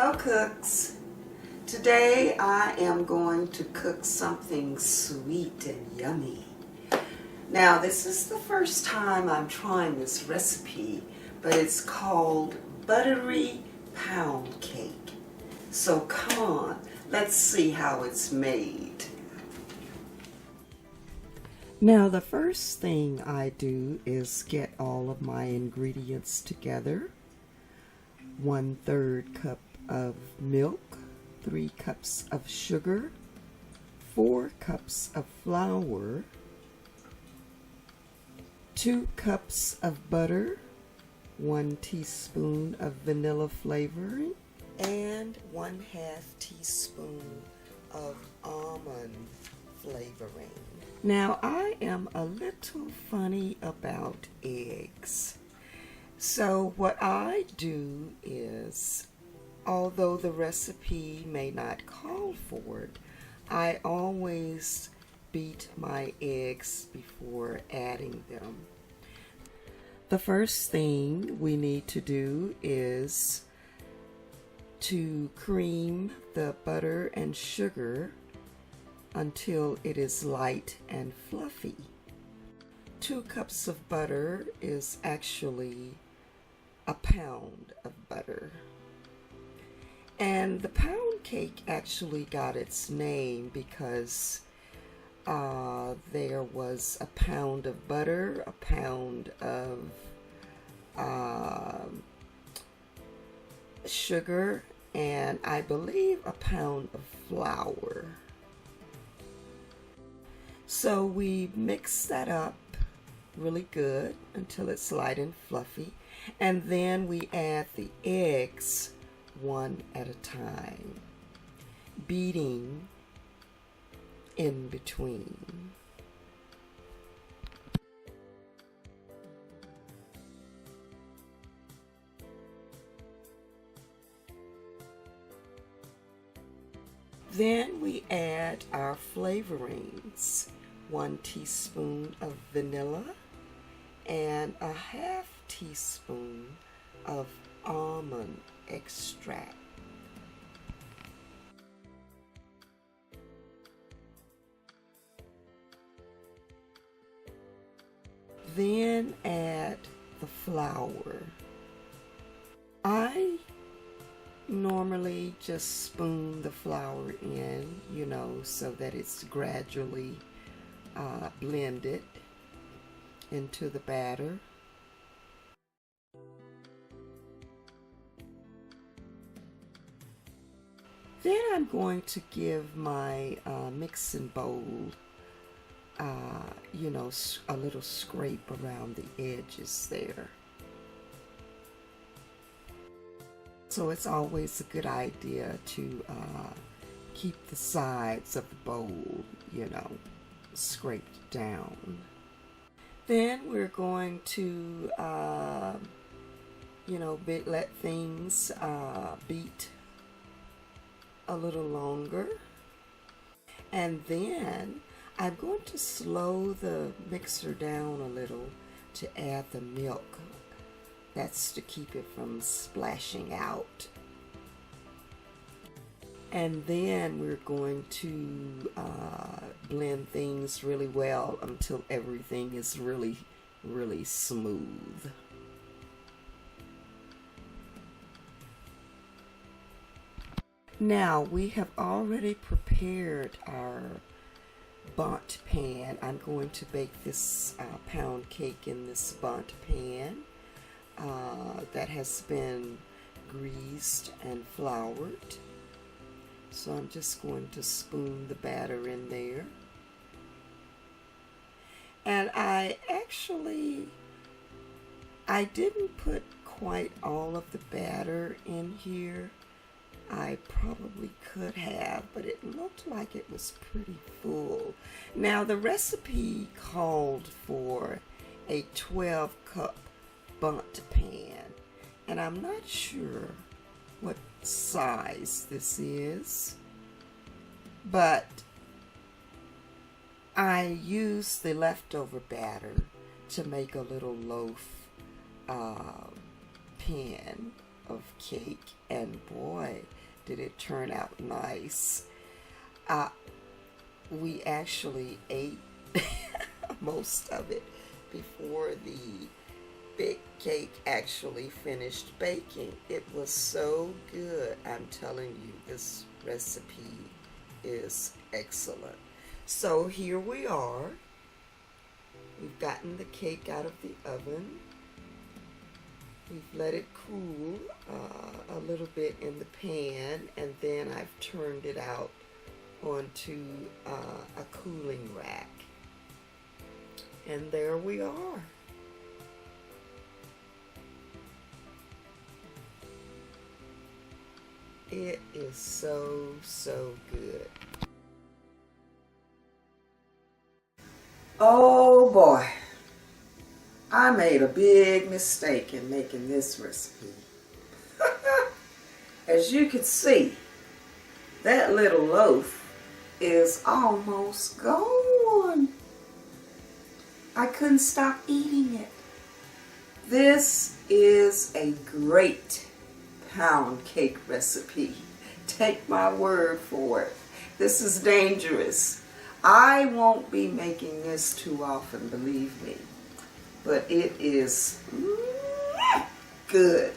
Hello cooks. Today I am going to cook something sweet and yummy. Now this is the first time I'm trying this recipe, but it's called Buttery pound cake. So come on, let's see how it's made. Now the first thing I do is get all of my ingredients together. 1/3 cup of milk, 3 cups of sugar, 4 cups of flour, 2 cups of butter, 1 teaspoon of vanilla flavoring, and 1/2 teaspoon of almond flavoring. Now I am a little funny about eggs. So what I do is, although the recipe may not call for it, I always beat my eggs before adding them. The first thing we need to do is to cream the butter and sugar until it is light and fluffy. 2 cups of butter is actually a pound of butter. And the pound cake actually got its name because there was a pound of butter, a pound of sugar, and I believe a pound of flour. So we mix that up really good until it's light and fluffy, and then we add the eggs one at a time, beating in between. Then we add our flavorings, 1 teaspoon of vanilla and a 1/2 teaspoon of almond extract. Then add the flour. I normally just spoon the flour in, so that it's gradually blended into the batter. Then I'm going to give my mixing bowl, a little scrape around the edges there. So it's always a good idea to keep the sides of the bowl, scraped down. Then we're going to, let things beat a little longer. And then I'm going to slow the mixer down a little to add the milk. That's to keep it from splashing out. And then we're going to blend things really well until everything is really, really smooth. Now we have already prepared our bundt pan. I'm going to bake this pound cake in this bundt pan that has been greased and floured. So I'm just going to spoon the batter in there. And I didn't put quite all of the batter in here. I probably could have, but it looked like it was pretty full. Now the recipe called for a 12-cup bundt pan, and I'm not sure what size this is, but I used the leftover batter to make a little loaf pan of cake, and boy, did it turn out nice. We actually ate most of it before the big cake actually finished baking. It was so good. I'm telling you, this recipe is excellent. So here we are. We've gotten the cake out of the oven. We've let it cool a little bit in the pan, and then I've turned it out onto a cooling rack. And there we are. It is so, so good. Oh boy, I made a big mistake in making this recipe. As you can see, that little loaf is almost gone. I couldn't stop eating it. This is a great pound cake recipe. Take my word for it. This is dangerous. I won't be making this too often, believe me. But it is good.